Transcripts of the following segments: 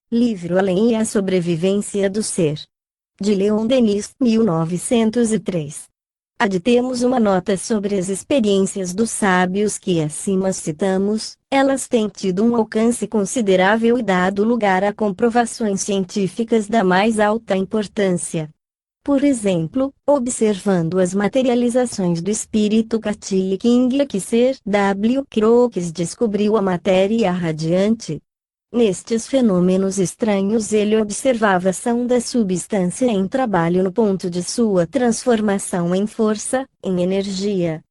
Livro Além e a Sobrevivência do Ser. De Leon Denis, 1903. Aditemos uma nota sobre as experiências dos sábios que acima citamos, elas têm tido um alcance considerável e dado lugar a comprovações científicas da mais alta importância. Por exemplo, observando as materializações do espírito Katie King que Sir W. Crookes descobriu a matéria radiante. Nestes fenômenos estranhos ele observava a ação da substância em trabalho no ponto de sua transformação em força, em energia.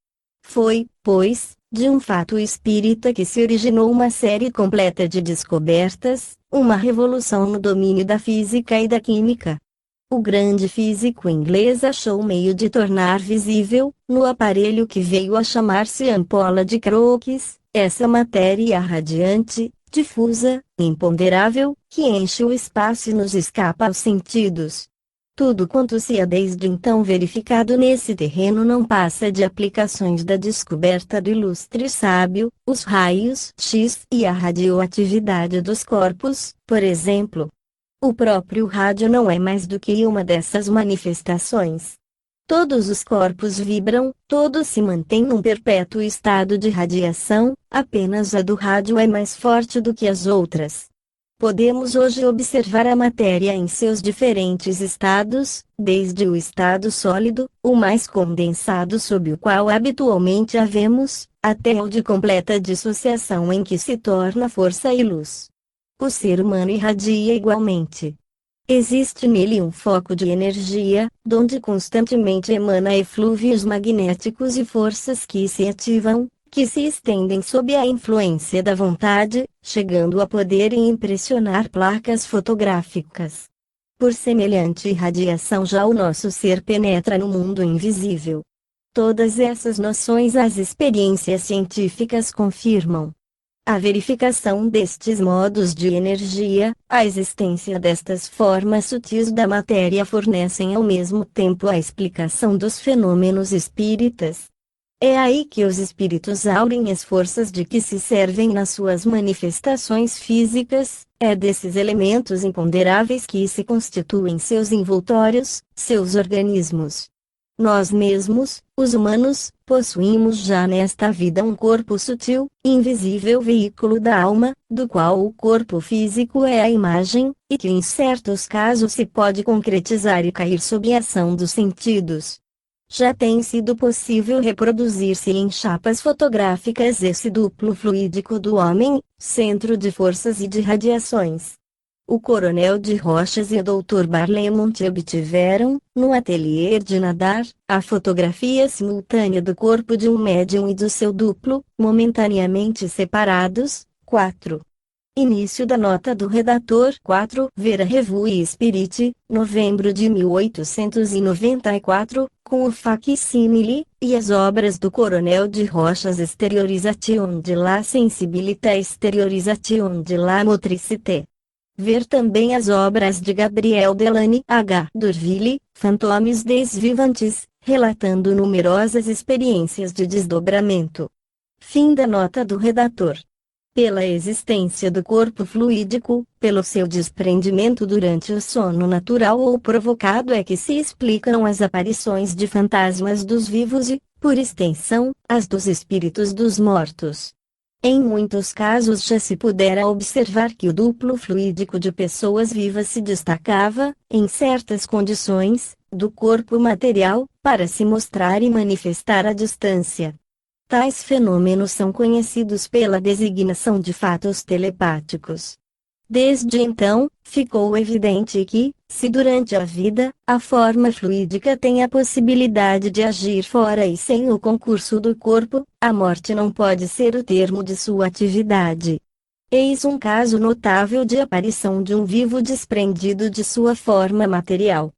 Foi, pois, de um fato espírita que se originou uma série completa de descobertas, uma revolução no domínio da física e da química. O grande físico inglês achou meio de tornar visível, no aparelho que veio a chamar-se ampola de Crookes, essa matéria radiante, difusa, imponderável, que enche o espaço e nos escapa aos sentidos. Tudo quanto se há desde então verificado nesse terreno não passa de aplicações da descoberta do ilustre sábio, os raios X e a radioatividade dos corpos, por exemplo. O próprio rádio não é mais do que uma dessas manifestações. Todos os corpos vibram, todos se mantêm num perpétuo estado de radiação, apenas a do rádio é mais forte do que as outras. Podemos hoje observar a matéria em seus diferentes estados, desde o estado sólido, o mais condensado sob o qual habitualmente a vemos, até o de completa dissociação em que se torna força e luz. O ser humano irradia igualmente. Existe nele um foco de energia, donde constantemente emana eflúvios magnéticos e forças que se ativam, que se estendem sob a influência da vontade, chegando a poderem impressionar placas fotográficas. Por semelhante radiação já o nosso ser penetra no mundo invisível. Todas essas noções as experiências científicas confirmam. A verificação destes modos de energia, a existência destas formas sutis da matéria fornecem ao mesmo tempo a explicação dos fenômenos espíritas. É aí que os espíritos aurem as forças de que se servem nas suas manifestações físicas, é desses elementos imponderáveis que se constituem seus envoltórios, seus organismos. Nós mesmos, os humanos, possuímos já nesta vida um corpo sutil, invisível veículo da alma, do qual o corpo físico é a imagem, e que em certos casos se pode concretizar e cair sob a ação dos sentidos. Já tem sido possível reproduzir-se em chapas fotográficas esse duplo fluídico do homem, centro de forças e de radiações. O Coronel de Rochas e o Dr. Barlemont obtiveram, no ateliê de Nadar, a fotografia simultânea do corpo de um médium e do seu duplo, momentaneamente separados. 4. Início da nota do redator. 4. Ver a Revue Spirit, novembro de 1894, com o facsímile, e as obras do Coronel de Rochas Exteriorisation de la Sensibilité Exteriorisation de la Motricité. Ver também as obras de Gabriel Delany H. D'Urville, Fantômes des Vivantes, relatando numerosas experiências de desdobramento. Fim da nota do redator. Pela existência do corpo fluídico, pelo seu desprendimento durante o sono natural ou provocado é que se explicam as aparições de fantasmas dos vivos e, por extensão, as dos espíritos dos mortos. Em muitos casos já se pudera observar que o duplo fluídico de pessoas vivas se destacava, em certas condições, do corpo material, para se mostrar e manifestar à distância. Tais fenômenos são conhecidos pela designação de fatos telepáticos. Desde então, ficou evidente que, se durante a vida, a forma fluídica tem a possibilidade de agir fora e sem o concurso do corpo, a morte não pode ser o termo de sua atividade. Eis um caso notável de aparição de um vivo desprendido de sua forma material.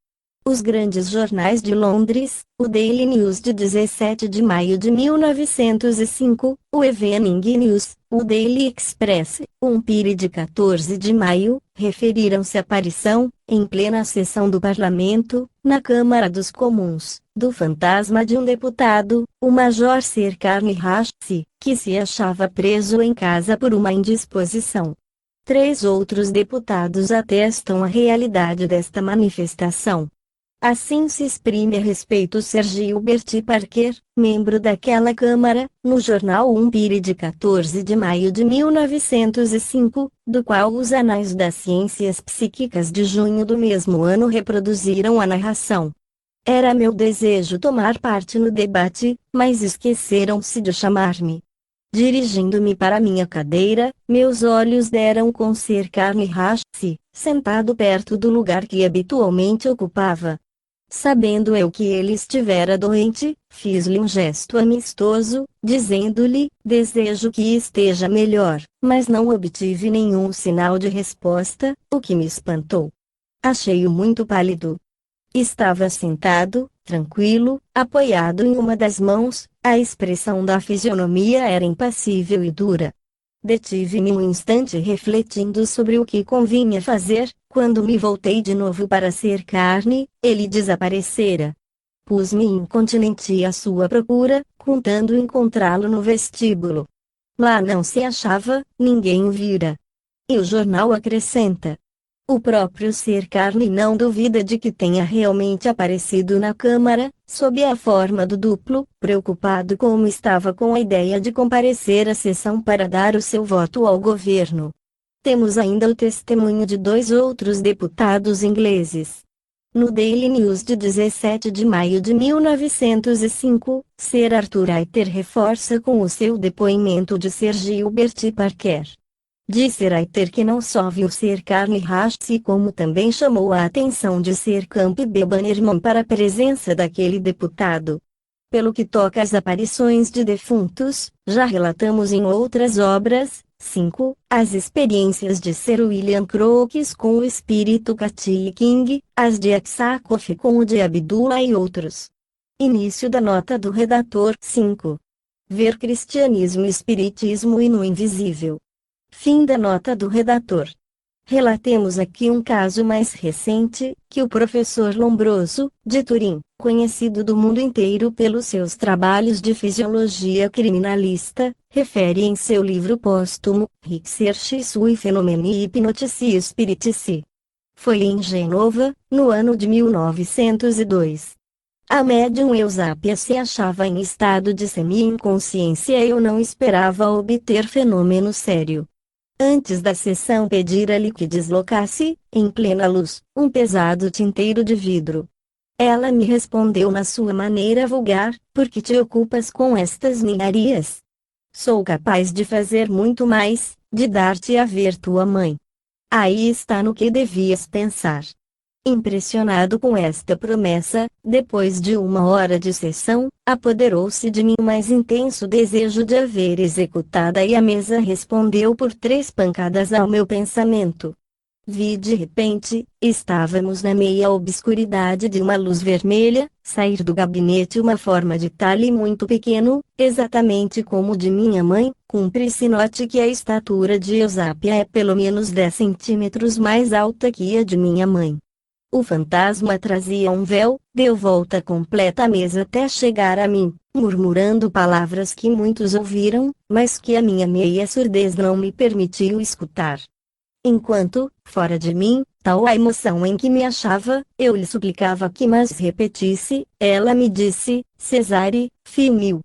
Os grandes jornais de Londres, o Daily News de 17 de maio de 1905, o Evening News, o Daily Express, o Empire de 14 de maio, referiram-se à aparição, em plena sessão do Parlamento, na Câmara dos Comuns, do fantasma de um deputado, o Major Sir Carney Hatch, que se achava preso em casa por uma indisposição. 3 outros deputados atestam a realidade desta manifestação. Assim se exprime a respeito Sir Gilbert Parker, membro daquela Câmara, no jornal Umpire de 14 de maio de 1905, do qual os Anais das Ciências Psíquicas de junho do mesmo ano reproduziram a narração. Era meu desejo tomar parte no debate, mas esqueceram-se de chamar-me. Dirigindo-me para minha cadeira, meus olhos deram com Sir Carne Race, sentado perto do lugar que habitualmente ocupava. Sabendo eu que ele estivera doente, fiz-lhe um gesto amistoso, dizendo-lhe: desejo que esteja melhor, mas não obtive nenhum sinal de resposta, o que me espantou. Achei-o muito pálido. Estava sentado, tranquilo, apoiado em uma das mãos, a expressão da fisionomia era impassível e dura. Detive-me um instante refletindo sobre o que convinha fazer. Quando me voltei de novo para Sir Carne, ele desaparecera. Pus-me incontinenti à sua procura, contando encontrá-lo no vestíbulo. Lá não se achava, ninguém o vira. E o jornal acrescenta: o próprio Sir Carne não duvida de que tenha realmente aparecido na Câmara, sob a forma do duplo, preocupado como estava com a ideia de comparecer à sessão para dar o seu voto ao governo. Temos ainda o testemunho de 2 outros deputados ingleses. No Daily News de 17 de maio de 1905, Sir Arthur Ayter reforça com o seu depoimento de Sir Gilbert Parker. Disse Ayter que não só viu Sir Carne Race como também chamou a atenção de Sir Campbell Bannerman para a presença daquele deputado. Pelo que toca às aparições de defuntos, já relatamos em outras obras. 5. As experiências de Sir William Crookes com o espírito Cathy King, as de Aksakoff com o de Abdullah e outros. Início da nota do redator. 5. Ver Cristianismo e Espiritismo e no Invisível. Fim da nota do redator. Relatemos aqui um caso mais recente, que o professor Lombroso, de Turim, conhecido do mundo inteiro pelos seus trabalhos de fisiologia criminalista, refere em seu livro póstumo, Recherche sui Phenomeni Hypnotici e Spiritici. Foi em Genova, no ano de 1902. A médium Eusápia se achava em estado de semi-inconsciência e eu não esperava obter fenômeno sério. Antes da sessão pedira-lhe que deslocasse, em plena luz, um pesado tinteiro de vidro. Ela me respondeu na sua maneira vulgar: por que te ocupas com estas ninharias? Sou capaz de fazer muito mais, de dar-te a ver tua mãe. Aí está no que devias pensar. Impressionado com esta promessa, depois de 1 hora de sessão, apoderou-se de mim o mais intenso desejo de a ver executada e a mesa respondeu por 3 pancadas ao meu pensamento. Vi de repente, estávamos na meia obscuridade de uma luz vermelha, sair do gabinete uma forma de talhe muito pequeno, exatamente como de minha mãe. Cumpre-se note que a estatura de Eusápia é pelo menos 10 centímetros mais alta que a de minha mãe. O fantasma trazia um véu, deu volta completa à mesa até chegar a mim, murmurando palavras que muitos ouviram, mas que a minha meia surdez não me permitiu escutar. Enquanto, fora de mim, tal a emoção em que me achava, eu lhe suplicava que mais repetisse, ela me disse: Cesare, filho meu.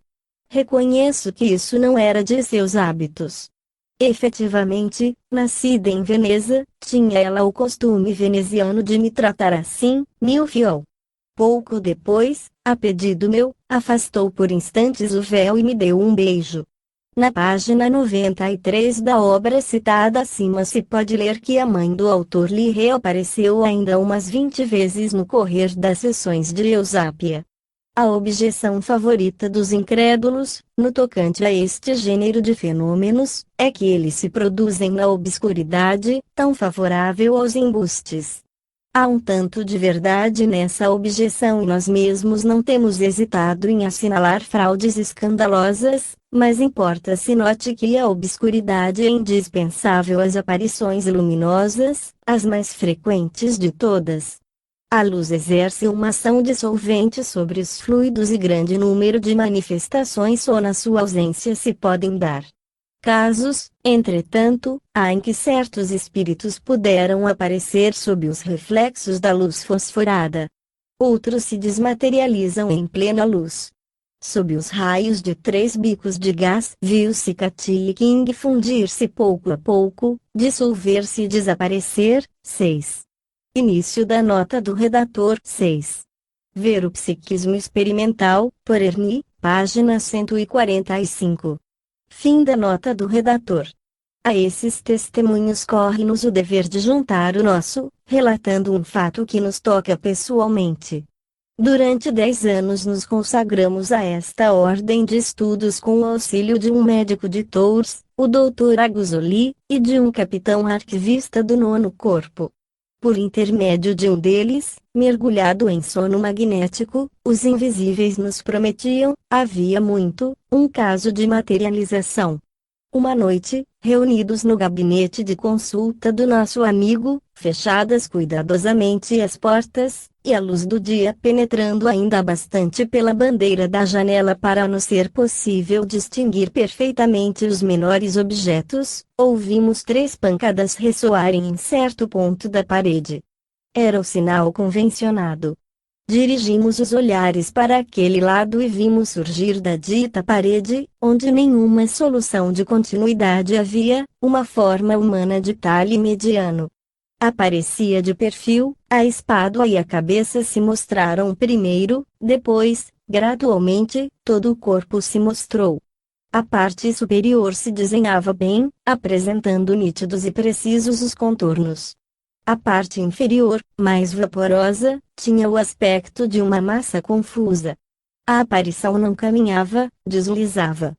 Reconheço que isso não era de seus hábitos. Efetivamente, nascida em Veneza, tinha ela o costume veneziano de me tratar assim, meu fiel. Pouco depois, a pedido meu, afastou por instantes o véu e me deu um beijo. Na página 93 da obra citada acima se pode ler que a mãe do autor lhe reapareceu ainda umas 20 vezes no correr das sessões de Eusápia. A objeção favorita dos incrédulos, no tocante a este gênero de fenômenos, é que eles se produzem na obscuridade, tão favorável aos embustes. Há um tanto de verdade nessa objeção e nós mesmos não temos hesitado em assinalar fraudes escandalosas, mas importa-se note que a obscuridade é indispensável às aparições luminosas, as mais frequentes de todas. A luz exerce uma ação dissolvente sobre os fluidos e grande número de manifestações só na sua ausência se podem dar. Casos, entretanto, há em que certos espíritos puderam aparecer sob os reflexos da luz fosforada. Outros se desmaterializam em plena luz. Sob os raios de 3 bicos de gás, viu-se Katy King fundir-se pouco a pouco, dissolver-se e desaparecer. 6. Início da nota do redator. 6. Ver o Psiquismo Experimental, por Ernie, página 145. Fim da nota do redator. A esses testemunhos corre-nos o dever de juntar o nosso, relatando um fato que nos toca pessoalmente. Durante 10 anos nos consagramos a esta ordem de estudos com o auxílio de um médico de Tours, o Dr. Aguzoli, e de um capitão arquivista do 9º Corpo. Por intermédio de um deles, mergulhado em sono magnético, os invisíveis nos prometiam, havia muito, um caso de materialização. Uma noite, reunidos no gabinete de consulta do nosso amigo, fechadas cuidadosamente as portas, e a luz do dia penetrando ainda bastante pela bandeira da janela para nos ser possível distinguir perfeitamente os menores objetos, ouvimos 3 pancadas ressoarem em certo ponto da parede. Era o sinal convencionado. Dirigimos os olhares para aquele lado e vimos surgir da dita parede, onde nenhuma solução de continuidade havia, uma forma humana de talhe mediano. Aparecia de perfil, a espádua e a cabeça se mostraram primeiro, depois, gradualmente, todo o corpo se mostrou. A parte superior se desenhava bem, apresentando nítidos e precisos os contornos. A parte inferior, mais vaporosa, tinha o aspecto de uma massa confusa. A aparição não caminhava, deslizava.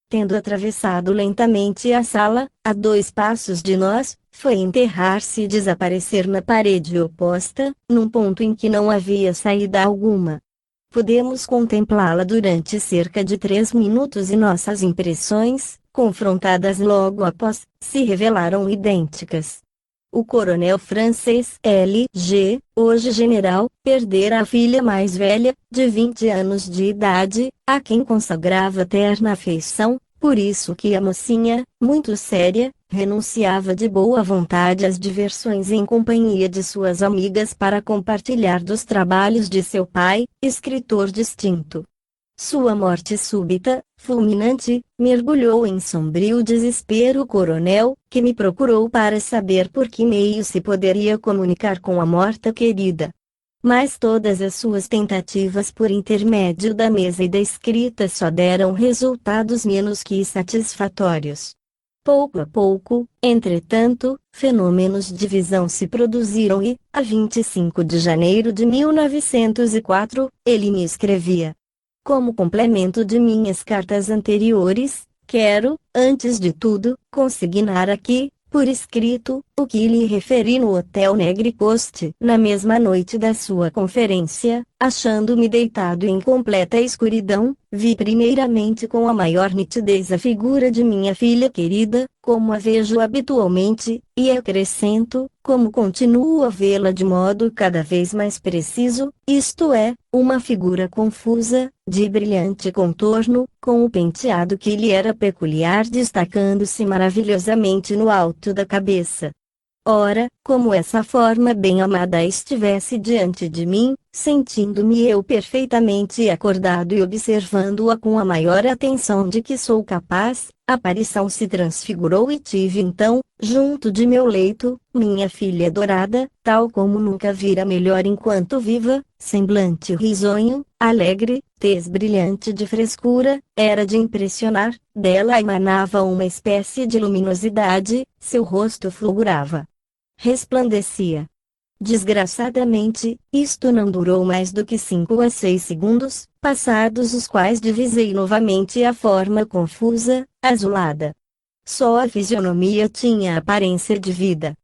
Tendo atravessado lentamente a sala, a 2 passos de nós, foi enterrar-se e desaparecer na parede oposta, num ponto em que não havia saída alguma. Pudemos contemplá-la durante cerca de 3 minutos e nossas impressões, confrontadas logo após, se revelaram idênticas. O coronel francês L.G., hoje general, perdera a filha mais velha, de 20 anos de idade, a quem consagrava terna afeição, por isso que a mocinha, muito séria, renunciava de boa vontade às diversões em companhia de suas amigas para compartilhar dos trabalhos de seu pai, escritor distinto. Sua morte súbita, fulminante, mergulhou em sombrio desespero o coronel, que me procurou para saber por que meio se poderia comunicar com a morta querida. Mas todas as suas tentativas por intermédio da mesa e da escrita só deram resultados menos que satisfatórios. Pouco a pouco, entretanto, fenômenos de visão se produziram e, a 25 de janeiro de 1904, ele me escrevia: como complemento de minhas cartas anteriores, quero, antes de tudo, consignar aqui, por escrito, o que lhe referi no Hotel Negri Coste na mesma noite da sua conferência. Achando-me deitado em completa escuridão, vi primeiramente com a maior nitidez a figura de minha filha querida, como a vejo habitualmente, e acrescento, como continuo a vê-la de modo cada vez mais preciso, isto é, uma figura confusa, de brilhante contorno, com o penteado que lhe era peculiar destacando-se maravilhosamente no alto da cabeça. Ora, como essa forma bem-amada estivesse diante de mim, sentindo-me eu perfeitamente acordado e observando-a com a maior atenção de que sou capaz, a aparição se transfigurou e tive então, junto de meu leito, minha filha adorada, tal como nunca vira melhor enquanto viva, semblante risonho, alegre, tez brilhante de frescura, era de impressionar, dela emanava uma espécie de luminosidade, seu rosto fulgurava. Resplandecia. Desgraçadamente, isto não durou mais do que 5 a 6 segundos, passados os quais divisei novamente a forma confusa, azulada. Só a fisionomia tinha aparência de vida.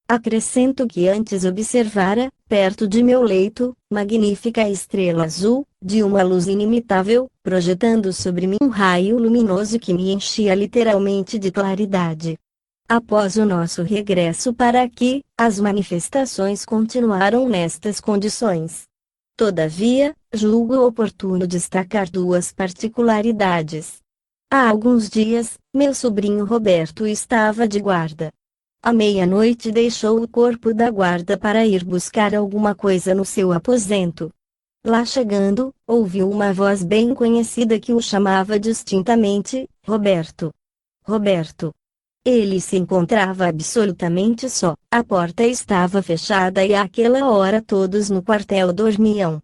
Acrescento que antes observara, perto de meu leito, magnífica estrela azul, de uma luz inimitável, projetando sobre mim um raio luminoso que me enchia literalmente de claridade. Após o nosso regresso para aqui, as manifestações continuaram nestas condições. Todavia, julgo oportuno destacar 2 particularidades. Há alguns dias, meu sobrinho Roberto estava de guarda. À meia-noite deixou o corpo da guarda para ir buscar alguma coisa no seu aposento. Lá chegando, ouviu uma voz bem conhecida que o chamava distintamente: Roberto. Roberto. Ele se encontrava absolutamente só, a porta estava fechada e àquela hora todos no quartel dormiam.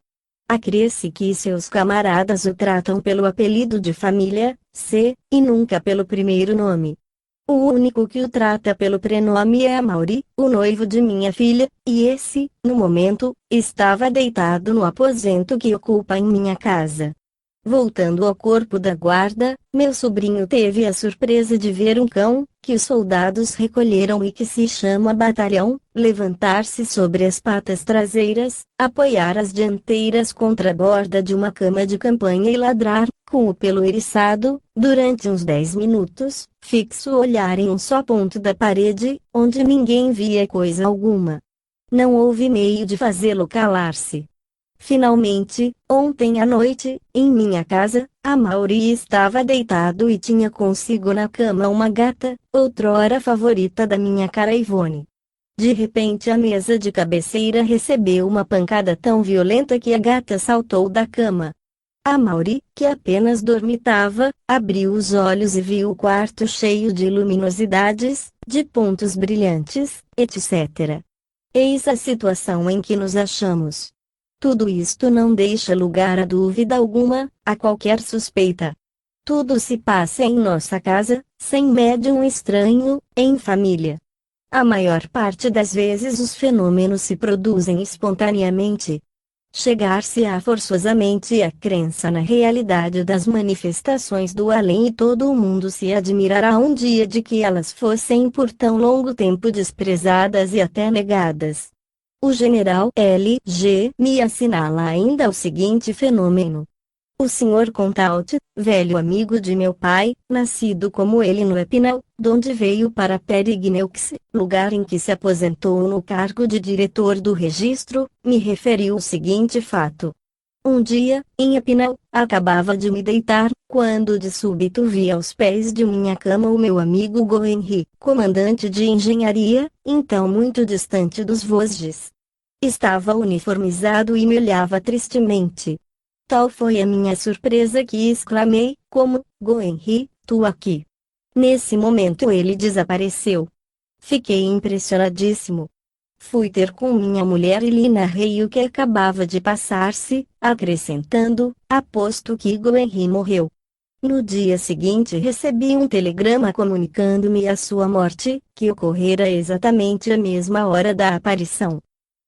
Acresce que seus camaradas o tratam pelo apelido de família, C, e nunca pelo primeiro nome. O único que o trata pelo prenome é Amaury, o noivo de minha filha, e esse, no momento, estava deitado no aposento que ocupa em minha casa. Voltando ao corpo da guarda, meu sobrinho teve a surpresa de ver um cão, que os soldados recolheram e que se chama batalhão, levantar-se sobre as patas traseiras, apoiar as dianteiras contra a borda de uma cama de campanha e ladrar, com o pelo eriçado, durante uns 10 minutos, fixo o olhar em um só ponto da parede, onde ninguém via coisa alguma. Não houve meio de fazê-lo calar-se. Finalmente, ontem à noite, em minha casa, Amaury estava deitado e tinha consigo na cama uma gata, outrora favorita da minha cara Ivone. De repente a mesa de cabeceira recebeu uma pancada tão violenta que a gata saltou da cama. Amaury, que apenas dormitava, abriu os olhos e viu o quarto cheio de luminosidades, de pontos brilhantes, etc. Eis a situação em que nos achamos. Tudo isto não deixa lugar a dúvida alguma, a qualquer suspeita. Tudo se passa em nossa casa, sem médium estranho, em família. A maior parte das vezes os fenômenos se produzem espontaneamente. Chegar-se-á forçosamente à crença na realidade das manifestações do além e todo o mundo se admirará um dia de que elas fossem por tão longo tempo desprezadas e até negadas. O general L.G. me assinala ainda o seguinte fenômeno. O Sr. Contaut, velho amigo de meu pai, nascido como ele no Epinal, donde veio para Périgneux, lugar em que se aposentou no cargo de diretor do registro, me referiu o seguinte fato. Um dia, em Epinal, acabava de me deitar, quando de súbito vi aos pés de minha cama o meu amigo Goenri, comandante de engenharia, então muito distante dos Vosges. Estava uniformizado e me olhava tristemente. Tal foi a minha surpresa que exclamei, como, Goenri, tu aqui. Nesse momento ele desapareceu. Fiquei impressionadíssimo. Fui ter com minha mulher e lhe narrei o que acabava de passar-se, acrescentando, aposto que Goenri morreu. No dia seguinte recebi um telegrama comunicando-me a sua morte, que ocorrera exatamente à mesma hora da aparição.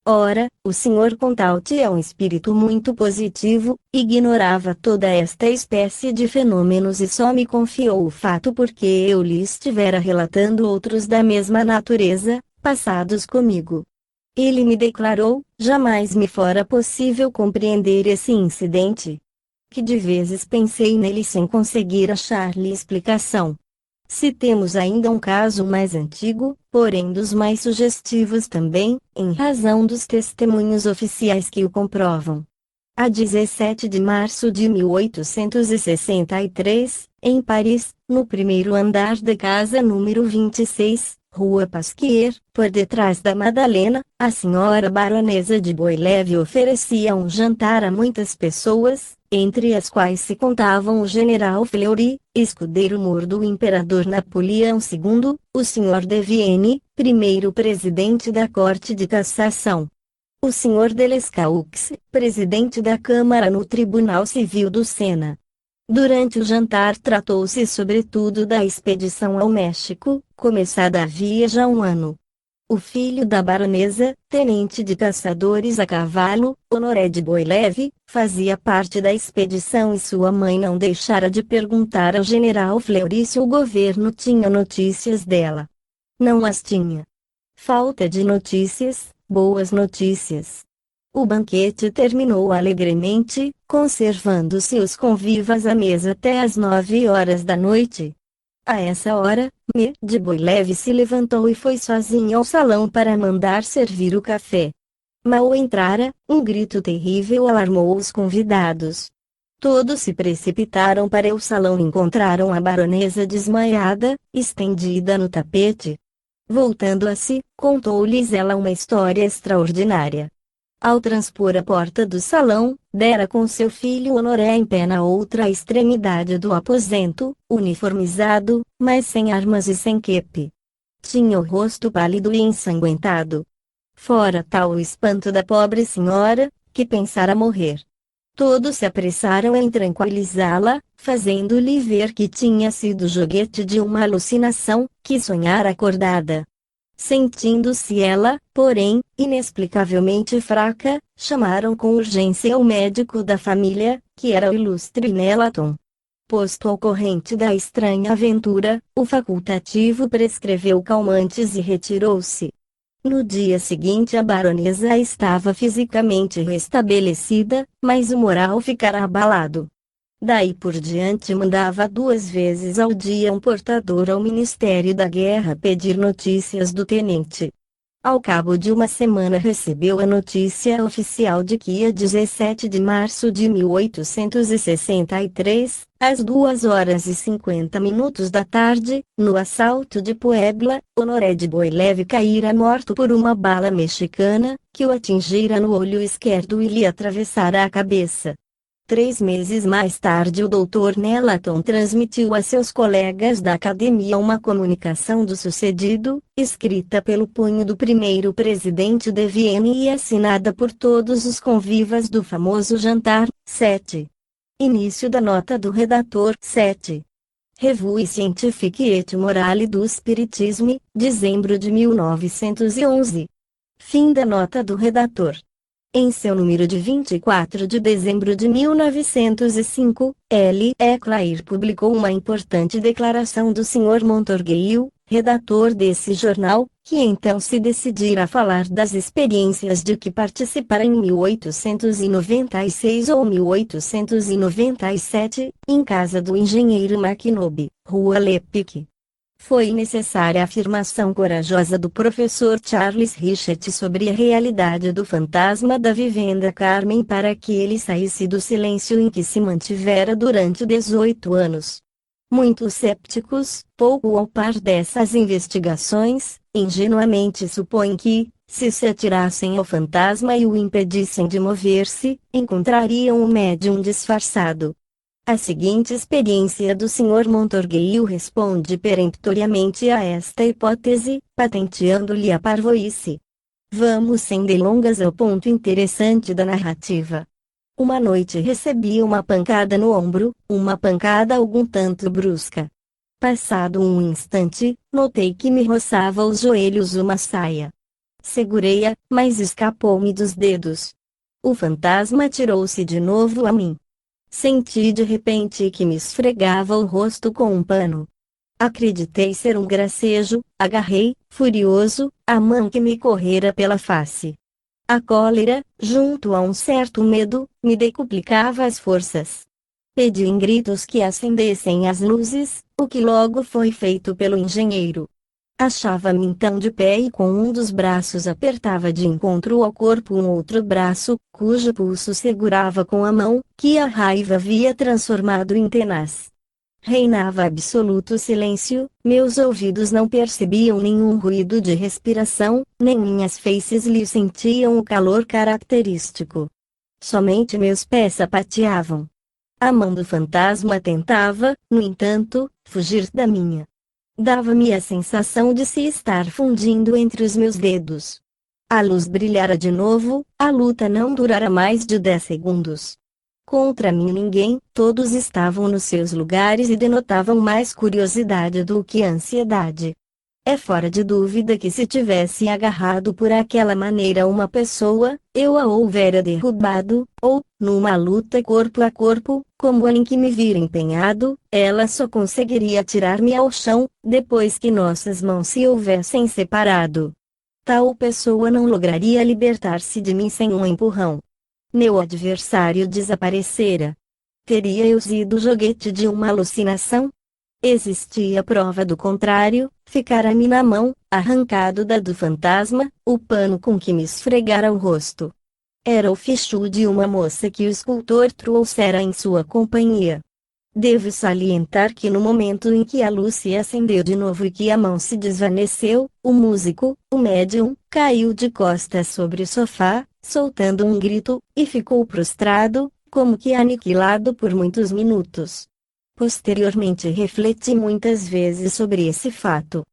Ora, o Sr. Contaut é um espírito muito positivo, ignorava toda esta espécie de fenômenos e só me confiou o fato porque eu lhe estivera relatando outros da mesma natureza, passados comigo. Ele me declarou, jamais me fora possível compreender esse incidente. Que de vezes pensei nele sem conseguir achar-lhe explicação. Citemos ainda um caso mais antigo, porém dos mais sugestivos também, em razão dos testemunhos oficiais que o comprovam. A 17 de março de 1863, em Paris, no primeiro andar da casa número 26, Rua Pasquier, por detrás da Madalena, a senhora baronesa de Boileve oferecia um jantar a muitas pessoas, entre as quais se contavam o general Fleury, escudeiro-mor do imperador Napoleão II, o Sr. de Vienne, primeiro presidente da Corte de Cassação. O Sr. Delescaux, presidente da Câmara no Tribunal Civil do Sena. Durante o jantar tratou-se sobretudo da expedição ao México, começada havia já um ano. O filho da baronesa, tenente de caçadores a cavalo, Honoré de Boileve, fazia parte da expedição e sua mãe não deixara de perguntar ao general Fleury se o governo tinha notícias dela. Não as tinha. Falta de notícias, boas notícias. O banquete terminou alegremente, conservando-se os convivas à mesa até às 9 horas da noite. A essa hora, M. de Boileve se levantou e foi sozinho ao salão para mandar servir o café. Mal entrara, um grito terrível alarmou os convidados. Todos se precipitaram para o salão e encontraram a baronesa desmaiada, estendida no tapete. Voltando a si, contou-lhes ela uma história extraordinária. Ao transpor a porta do salão, dera com seu filho Honoré em pé na outra extremidade do aposento, uniformizado, mas sem armas e sem quepe. Tinha o rosto pálido e ensanguentado. Fora tal o espanto da pobre senhora, que pensara morrer. Todos se apressaram em tranquilizá-la, fazendo-lhe ver que tinha sido joguete de uma alucinação, que sonhara acordada. Sentindo-se ela, porém, inexplicavelmente fraca, chamaram com urgência o médico da família, que era o ilustre Nelaton. Posto ao corrente da estranha aventura, o facultativo prescreveu calmantes e retirou-se. No dia seguinte a baronesa estava fisicamente restabelecida, mas o moral ficara abalado. Daí por diante mandava 2 vezes ao dia um portador ao Ministério da Guerra pedir notícias do tenente. Ao cabo de uma semana recebeu a notícia oficial de que a 17 de março de 1863, às 2h50 da tarde, no assalto de Puebla, Honoré de Boilev caíra morto por uma bala mexicana, que o atingira no olho esquerdo e lhe atravessara a cabeça. 3 meses mais tarde o Dr. Nelaton transmitiu a seus colegas da academia uma comunicação do sucedido, escrita pelo punho do primeiro presidente de Viena e assinada por todos os convivas do famoso jantar. 7. Início da nota do redator. 7. Revue Scientifique et Morale do Spiritisme, dezembro de 1911. Fim da nota do redator. Em seu número de 24 de dezembro de 1905, L. E. Clair publicou uma importante declaração do Sr. Montorgueil, redator desse jornal, que então se decidira a falar das experiências de que participara em 1896 ou 1897, em casa do engenheiro Macnobe, Rua Lepic. Foi necessária a afirmação corajosa do professor Charles Richet sobre a realidade do fantasma da vivenda Carmen para que ele saísse do silêncio em que se mantivera durante 18 anos. Muitos cépticos, pouco ao par dessas investigações, ingenuamente supõem que, se atirassem ao fantasma e o impedissem de mover-se, encontrariam o médium disfarçado. A seguinte experiência do Sr. Montorgueil responde peremptoriamente a esta hipótese, patenteando-lhe a parvoíce. Vamos sem delongas ao ponto interessante da narrativa. Uma noite recebi uma pancada no ombro, uma pancada algum tanto brusca. Passado um instante, notei que me roçava os joelhos uma saia. Segurei-a, mas escapou-me dos dedos. O fantasma tirou-se de novo a mim. Senti de repente que me esfregava o rosto com um pano. Acreditei ser um gracejo, agarrei, furioso, a mão que me correra pela face. A cólera, junto a um certo medo, me decuplicava as forças. Pedi em gritos que acendessem as luzes, o que logo foi feito pelo engenheiro. Achava-me então de pé e com um dos braços apertava de encontro ao corpo um outro braço, cujo pulso segurava com a mão, que a raiva havia transformado em tenaz. Reinava absoluto silêncio, meus ouvidos não percebiam nenhum ruído de respiração, nem minhas feices lhe sentiam o calor característico. Somente meus pés sapateavam. A mão do fantasma tentava, no entanto, fugir da minha. Dava-me a sensação de se estar fundindo entre os meus dedos. A luz brilhara de novo, a luta não durara mais de 10 segundos. Contra mim ninguém, todos estavam nos seus lugares e denotavam mais curiosidade do que ansiedade. É fora de dúvida que se tivesse agarrado por aquela maneira uma pessoa, eu a houvera derrubado, ou, numa luta corpo a corpo, como a em que me vira empenhado, ela só conseguiria tirar-me ao chão, depois que nossas mãos se houvessem separado. Tal pessoa não lograria libertar-se de mim sem um empurrão. Meu adversário desaparecera. Teria eu sido joguete de uma alucinação? Existia prova do contrário, ficara-me na mão, arrancado da do fantasma, o pano com que me esfregara o rosto. Era o fichu de uma moça que o escultor trouxera em sua companhia. Devo salientar que no momento em que a luz se acendeu de novo e que a mão se desvaneceu, o músico, o médium, caiu de costas sobre o sofá, soltando um grito, e ficou prostrado, como que aniquilado por muitos minutos. Posteriormente refleti muitas vezes sobre esse fato.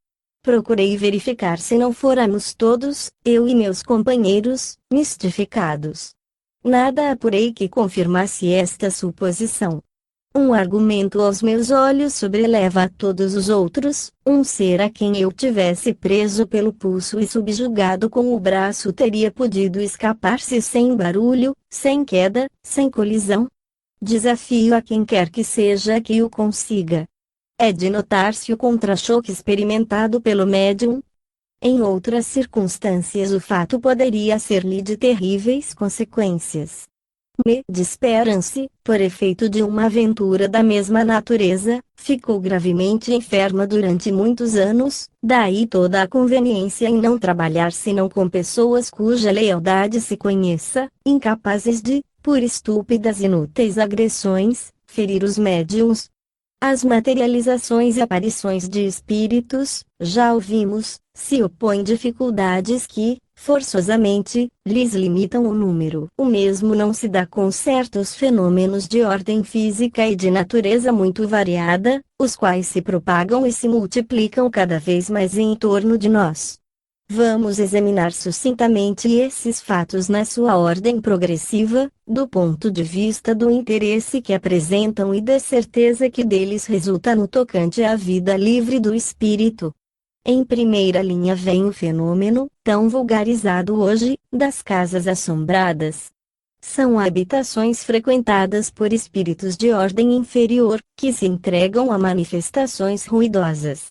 Procurei verificar se não fôramos todos, eu e meus companheiros, mistificados. Nada apurei que confirmasse esta suposição. Um argumento aos meus olhos sobreleva a todos os outros, um ser a quem eu tivesse preso pelo pulso e subjugado com o braço teria podido escapar-se sem barulho, sem queda, sem colisão. Desafio a quem quer que seja que o consiga. É de notar-se o contra-choque experimentado pelo médium. Em outras circunstâncias o fato poderia ser-lhe de terríveis consequências. Me desesperam-se, por efeito de uma aventura da mesma natureza, ficou gravemente enferma durante muitos anos, daí toda a conveniência em não trabalhar senão com pessoas cuja lealdade se conheça, incapazes de, por estúpidas e inúteis agressões, ferir os médiuns. As materializações e aparições de espíritos, já ouvimos, se opõem dificuldades que, forçosamente, lhes limitam o número. O mesmo não se dá com certos fenômenos de ordem física e de natureza muito variada, os quais se propagam e se multiplicam cada vez mais em torno de nós. Vamos examinar sucintamente esses fatos na sua ordem progressiva, do ponto de vista do interesse que apresentam e da certeza que deles resulta no tocante à vida livre do espírito. Em primeira linha vem o fenômeno, tão vulgarizado hoje, das casas assombradas. São habitações frequentadas por espíritos de ordem inferior, que se entregam a manifestações ruidosas.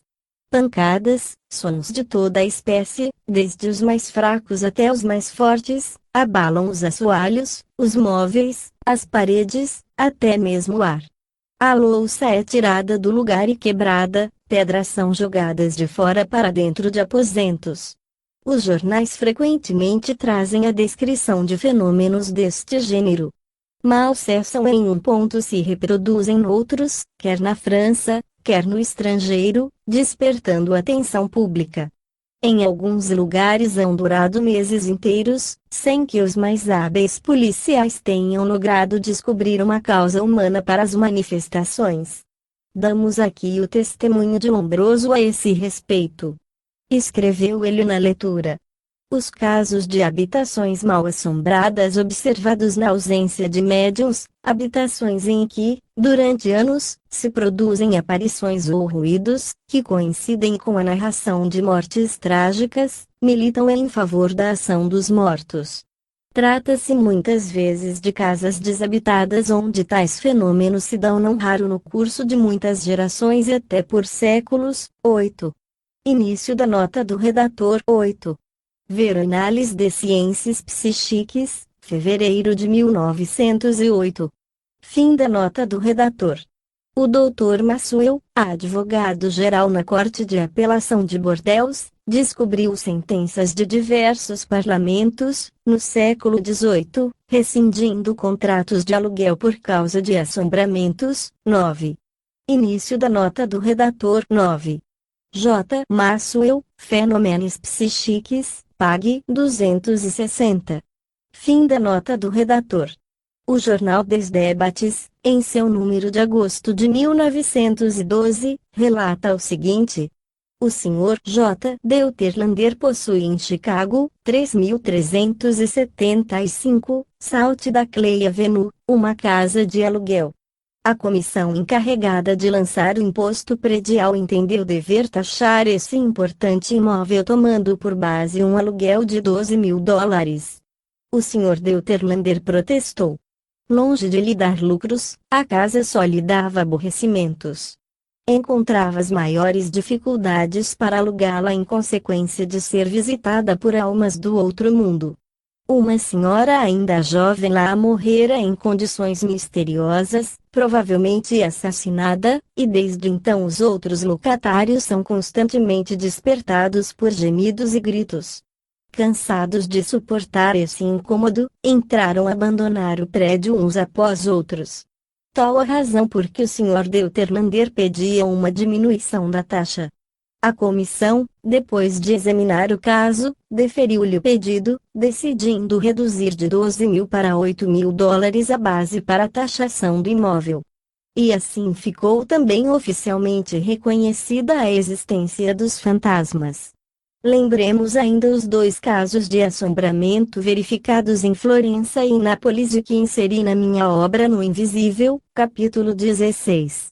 Pancadas, sons de toda a espécie, desde os mais fracos até os mais fortes, abalam os assoalhos, os móveis, as paredes, até mesmo o ar. A louça é tirada do lugar e quebrada, pedras são jogadas de fora para dentro de aposentos. Os jornais frequentemente trazem a descrição de fenômenos deste gênero. Mal cessam em um ponto se reproduzem noutros, quer na França, quer no estrangeiro, despertando atenção pública. Em alguns lugares hão durado meses inteiros, sem que os mais hábeis policiais tenham logrado descobrir uma causa humana para as manifestações. Damos aqui o testemunho de Lombroso a esse respeito. Escreveu ele na leitura. Os casos de habitações mal assombradas observados na ausência de médiuns, habitações em que, durante anos, se produzem aparições ou ruídos, que coincidem com a narração de mortes trágicas, militam em favor da ação dos mortos. Trata-se muitas vezes de casas desabitadas onde tais fenômenos se dão não raro no curso de muitas gerações e até por séculos. 8. Início da nota do redator. 8. Ver Análise de Ciências Psíquicas, fevereiro de 1908. Fim da nota do redator. O Dr. Maxwell, advogado-geral na Corte de Apelação de Bordeaux, descobriu sentenças de diversos parlamentos, no século XVIII, rescindindo contratos de aluguel por causa de assombramentos. 9. Início da nota do redator. 9. J. Maxwell, Fenômenos Psíquicos, Pag. 260. Fim da nota do redator. O jornal des Debates, em seu número de agosto de 1912, relata o seguinte: o Sr. J. Deuterlander possui em Chicago, 3375, South da Clay Avenue, uma casa de aluguel. A comissão encarregada de lançar o imposto predial entendeu dever taxar esse importante imóvel tomando por base um aluguel de $12.000. O Sr. Deuterlander protestou. Longe de lhe dar lucros, a casa só lhe dava aborrecimentos. Encontrava as maiores dificuldades para alugá-la em consequência de ser visitada por almas do outro mundo. Uma senhora ainda jovem lá morrera em condições misteriosas, provavelmente assassinada, e desde então os outros locatários são constantemente despertados por gemidos e gritos. cansados de suportar esse incômodo, entraram a abandonar o prédio uns após outros. Tal a razão por que o Sr. Deuterlander pedia uma diminuição da taxa. A comissão, depois de examinar o caso, deferiu-lhe o pedido, decidindo reduzir de 12 mil para 8 mil dólares a base para a taxação do imóvel. E assim ficou também oficialmente reconhecida a existência dos fantasmas. Lembremos ainda os 2 casos de assombramento verificados em Florença e em Nápoles e que inseri na minha obra No Invisível, capítulo 16.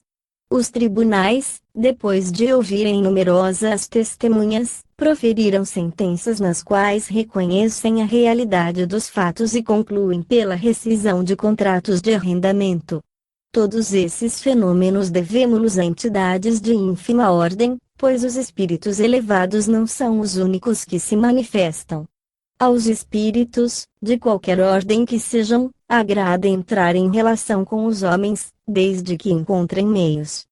Os tribunais, depois de ouvirem numerosas testemunhas, proferiram sentenças nas quais reconhecem a realidade dos fatos e concluem pela rescisão de contratos de arrendamento. Todos esses fenômenos devemos-los a entidades de ínfima ordem, pois os espíritos elevados não são os únicos que se manifestam. Aos espíritos, de qualquer ordem que sejam, agrada entrar em relação com os homens, desde que encontrem meios.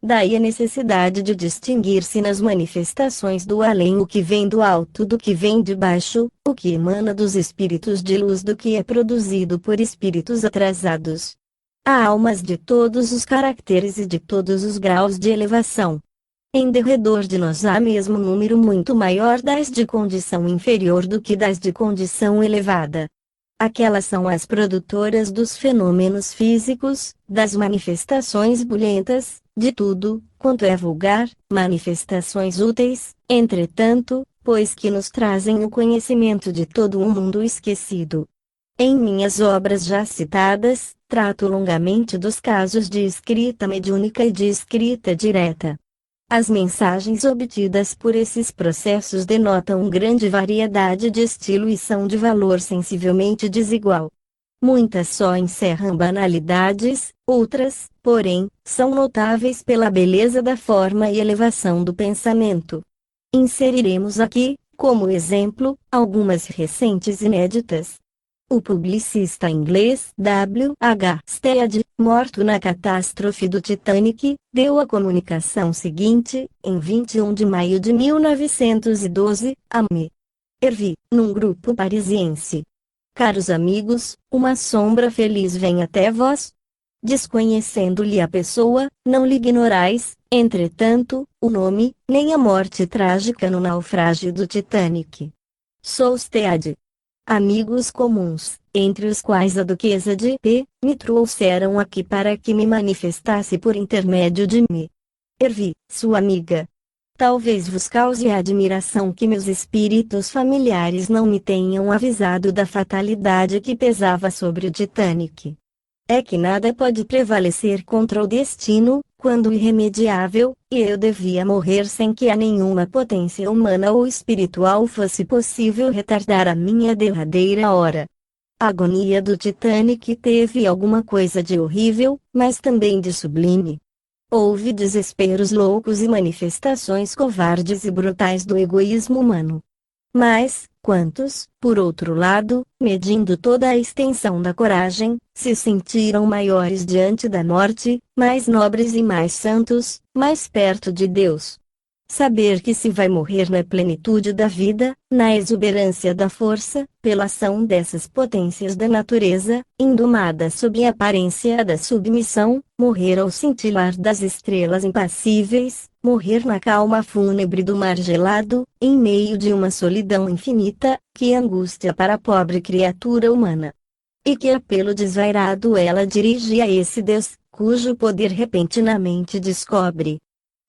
Daí a necessidade de distinguir-se nas manifestações do além o que vem do alto do que vem de baixo, o que emana dos espíritos de luz do que é produzido por espíritos atrasados. Há almas de todos os caracteres e de todos os graus de elevação. Em derredor de nós há mesmo número muito maior das de condição inferior do que das de condição elevada. Aquelas são as produtoras dos fenômenos físicos, das manifestações bulhentas, de tudo, quanto é vulgar, manifestações úteis, entretanto, pois que nos trazem o conhecimento de todo um mundo esquecido. Em minhas obras já citadas, trato longamente dos casos de escrita mediúnica e de escrita direta. As mensagens obtidas por esses processos denotam grande variedade de estilo e são de valor sensivelmente desigual. Muitas só encerram banalidades, outras, porém, são notáveis pela beleza da forma e elevação do pensamento. Inseriremos aqui, como exemplo, algumas recentes inéditas. O publicista inglês W. H. Stead, morto na catástrofe do Titanic, deu a comunicação seguinte, em 21 de maio de 1912, a me. Hervey, num grupo parisiense. Caros amigos, uma sombra feliz vem até vós. Desconhecendo-lhe a pessoa, não lhe ignorais, entretanto, o nome, nem a morte trágica no naufrágio do Titanic. Sou Stead. Amigos comuns, entre os quais a duquesa de P, me trouxeram aqui para que me manifestasse por intermédio de me. Hervey, sua amiga. Talvez vos cause admiração que meus espíritos familiares não me tenham avisado da fatalidade que pesava sobre o Titanic. É que nada pode prevalecer contra o destino, quando irremediável, e eu devia morrer sem que a nenhuma potência humana ou espiritual fosse possível retardar a minha derradeira hora. A agonia do Titanic teve alguma coisa de horrível, mas também de sublime. Houve desesperos loucos e manifestações covardes e brutais do egoísmo humano. Mas, quantos, por outro lado, medindo toda a extensão da coragem, se sentiram maiores diante da morte, mais nobres e mais santos, mais perto de Deus? Saber que se vai morrer na plenitude da vida, na exuberância da força, pela ação dessas potências da natureza, indomada sob a aparência da submissão, morrer ao cintilar das estrelas impassíveis, morrer na calma fúnebre do mar gelado, em meio de uma solidão infinita, que angústia para a pobre criatura humana. E que apelo desvairado ela dirige a esse Deus, cujo poder repentinamente descobre.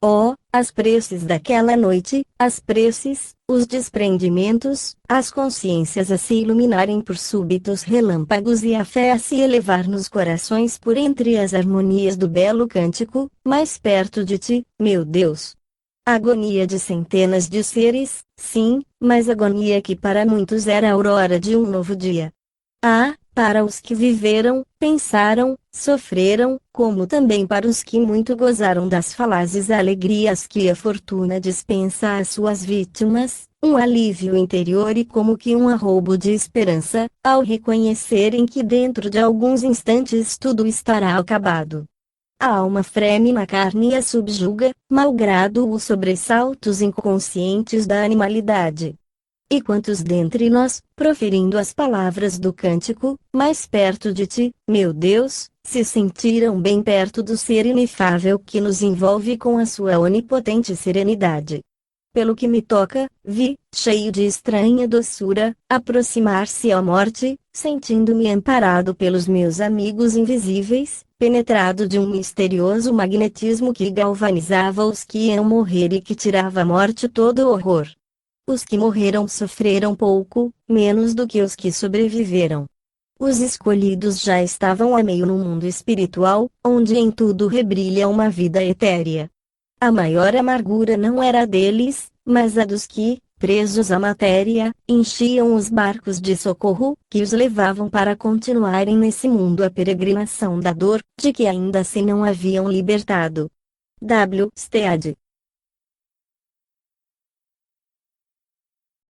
Oh, as preces daquela noite, as preces, os desprendimentos, as consciências a se iluminarem por súbitos relâmpagos e a fé a se elevar nos corações por entre as harmonias do belo cântico, mais perto de ti, meu Deus. Agonia de centenas de seres, sim, mas agonia que para muitos era a aurora de um novo dia. Ah, para os que viveram, pensaram, sofreram, como também para os que muito gozaram das falazes alegrias que a fortuna dispensa às suas vítimas, um alívio interior e como que um arroubo de esperança, ao reconhecerem que dentro de alguns instantes tudo estará acabado. A alma freme na carne e a subjuga, malgrado os sobressaltos inconscientes da animalidade. E quantos dentre nós, proferindo as palavras do cântico, mais perto de ti, meu Deus, se sentiram bem perto do ser inefável que nos envolve com a sua onipotente serenidade. Pelo que me toca, vi, cheio de estranha doçura, aproximar-se a morte, sentindo-me amparado pelos meus amigos invisíveis, penetrado de um misterioso magnetismo que galvanizava os que iam morrer e que tirava à morte todo o horror. Os que morreram sofreram pouco, menos do que os que sobreviveram. Os escolhidos já estavam a meio no mundo espiritual, onde em tudo rebrilha uma vida etérea. A maior amargura não era a deles, mas a dos que, presos à matéria, enchiam os barcos de socorro, que os levavam para continuarem nesse mundo a peregrinação da dor, de que ainda se não haviam libertado. W. Stead